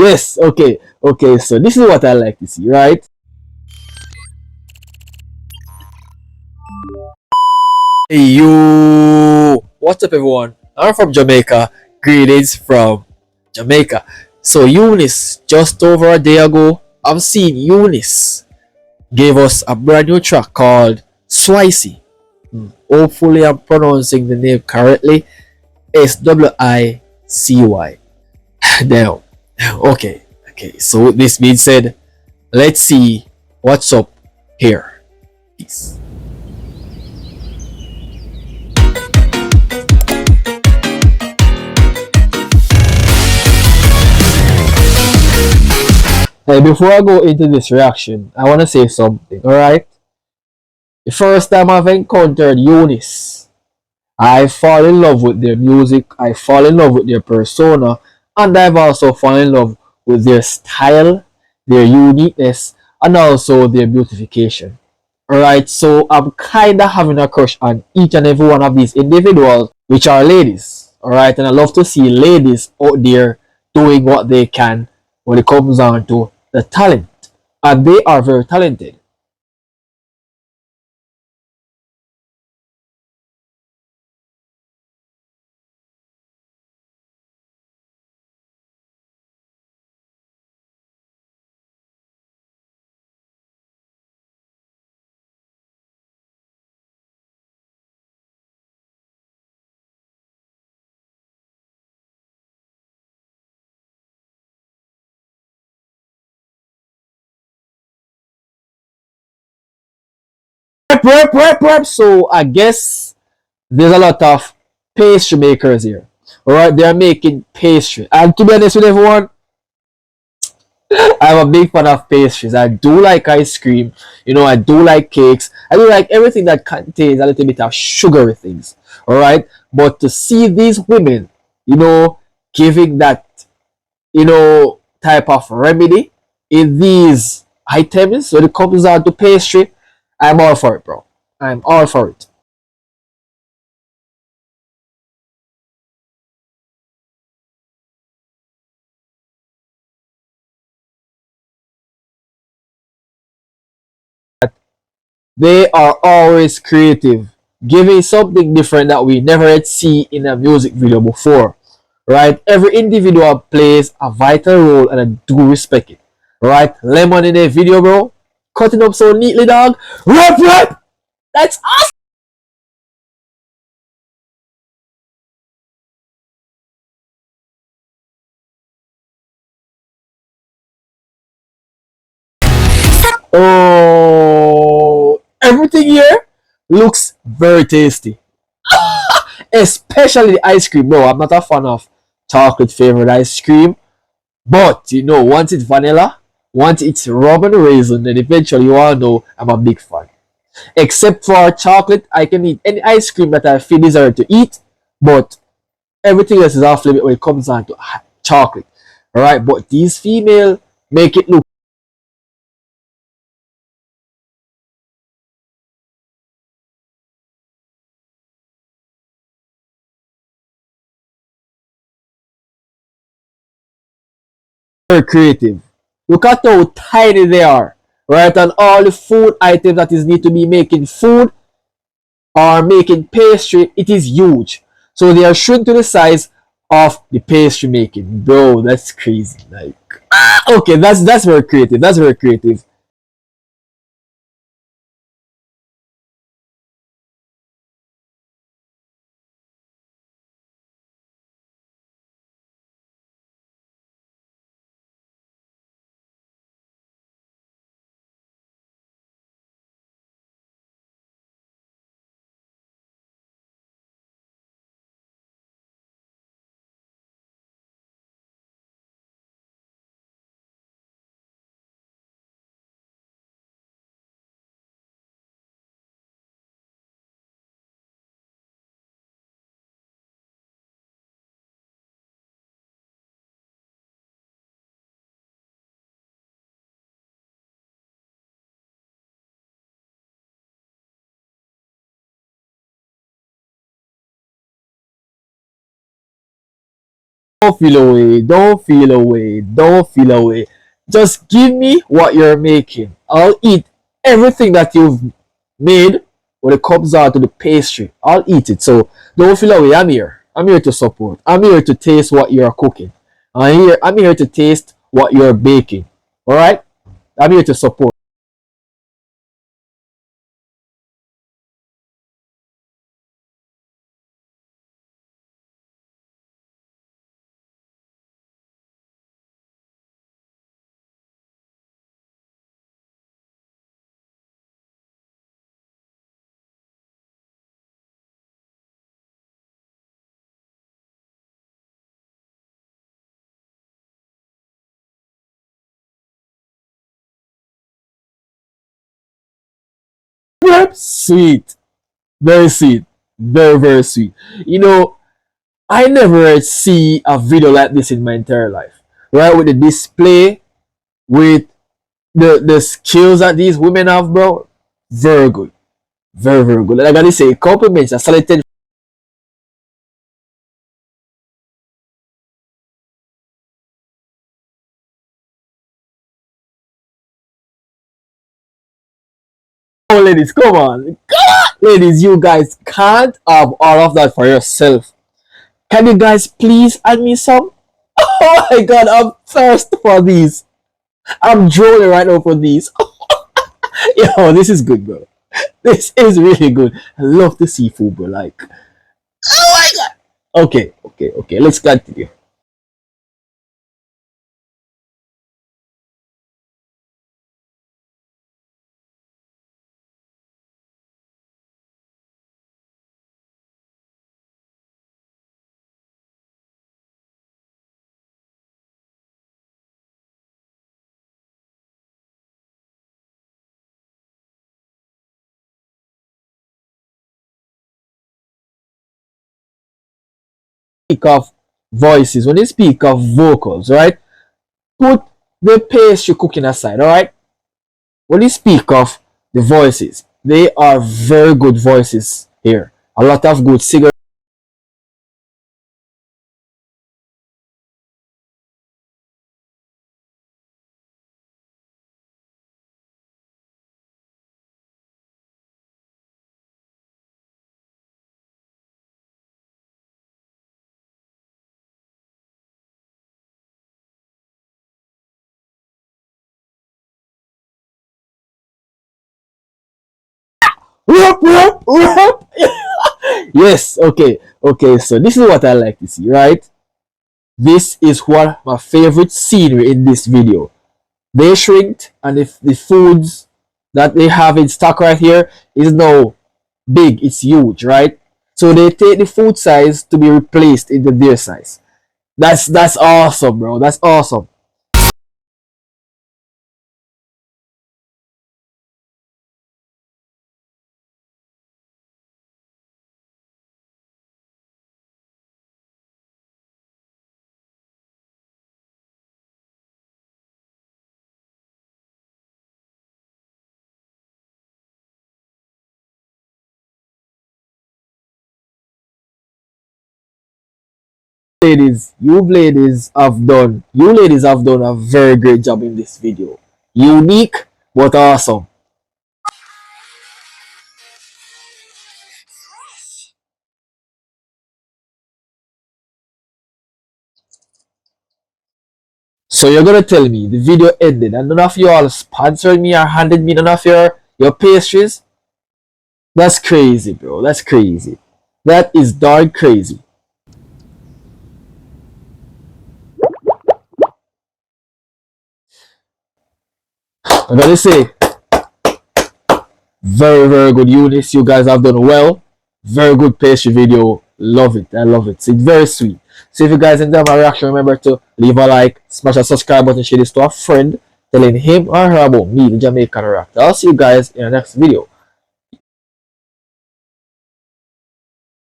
Yes, okay, okay. So this is what I like to see, right? Hey, yo, what's up, everyone? I'm from Jamaica. Greetings from Jamaica. So UNIS, just over a day ago, I've seen UNIS gave us a brand new track called SWICY. Hopefully, I'm pronouncing the name correctly. SWICY. Now, okay, okay. So with this being said, let's see what's up here. Peace. Hey, before I go into this reaction, I want to say something, alright? The first time I've encountered UNIS, I fall in love with their music, I fall in love with their persona, and I've also fallen in love with their style, their uniqueness, and also their beautification. Alright, so I'm kinda having a crush on each and every one of these individuals, which are ladies. Alright, and I love to see ladies out there doing what they can when it comes down to the talent. And they are very talented. Rep. So I guess there's a lot of pastry makers here. Alright, they're making pastry. And to be honest with everyone, I'm a big fan of pastries. I do like ice cream. You know, I do like cakes. I do like everything that contains a little bit of sugary things. Alright? But to see these women, you know, giving that, type of remedy in these items when it comes down to pastry, I'm all for it, bro. I'm all for it. They are always creative, giving something different that we never had seen in a music video before. Right? Every individual plays a vital role and I do respect it. Right? Lemon in a video, bro. Cutting up so neatly, dog. Rap! That's awesome! Oh, everything here looks very tasty. Especially the ice cream, bro. I'm not a fan of chocolate flavored ice cream. But once it's vanilla, once it's rum and raisin, then eventually you all know I'm a big fan. Except for chocolate, I can eat any ice cream that I feel desire to eat, but everything else is off limit when it comes down to chocolate. Alright, but these female make it look very creative. Look at how tiny they are. Right, and all the food items that is need to be making food or making pastry, it is huge. So they are shrunk to the size of the pastry making. Bro, that's crazy. Like, okay, that's very creative. That's very creative. Don't feel away. Don't feel away. Don't feel away. Just give me what you're making. I'll eat everything that you've made when it comes out to the pastry. I'll eat it. So don't feel away. I'm here. I'm here to support. I'm here to taste what you're cooking. I'm here to taste what you're baking. Alright? I'm here to support. Yep, sweet. Very sweet. Very, very sweet. You know, I never see a video like this in my entire life. Right? With the display, with the skills that these women have, bro. Very good. Very, very good. Like I gotta say, compliments are solid on, ladies. Come on. Come on. Ladies, you guys can't have all of that for yourself. Can you guys please add me some? Oh my god, I'm thirsty for these. I'm drooling right now for these. Yo, this is good, bro. This is really good. I love the seafood, bro. Like, oh my god. Okay, okay, okay. Let's continue. Speak of voices, when you speak of vocals, right? Put the pastry cooking aside, all right? When you speak of the voices, they are very good voices here. A lot of good singers. Rap, rap, rap. Yes, okay, okay. So this is what I like to see, right? This is what my favorite scenery in this video. They shrinked, and if the foods that they have in stock right here is now big, it's huge, right? So they take the food size to be replaced into their size. That's awesome, bro. That's awesome. You ladies have done a very great job in this video. Unique but awesome. So you're gonna tell me the video ended and none of you all sponsored me or handed me none of your pastries? That's crazy, bro. That's crazy. That is darn crazy. I gotta say, very, very good UNIS. You guys have done well. Very good pastry video. Love it. I love it. It's very sweet. So if you guys enjoy my reaction, remember to leave a like, smash a subscribe button, share this to a friend, telling him or her about me, the Jamaican reactor. I'll see you guys in the next video.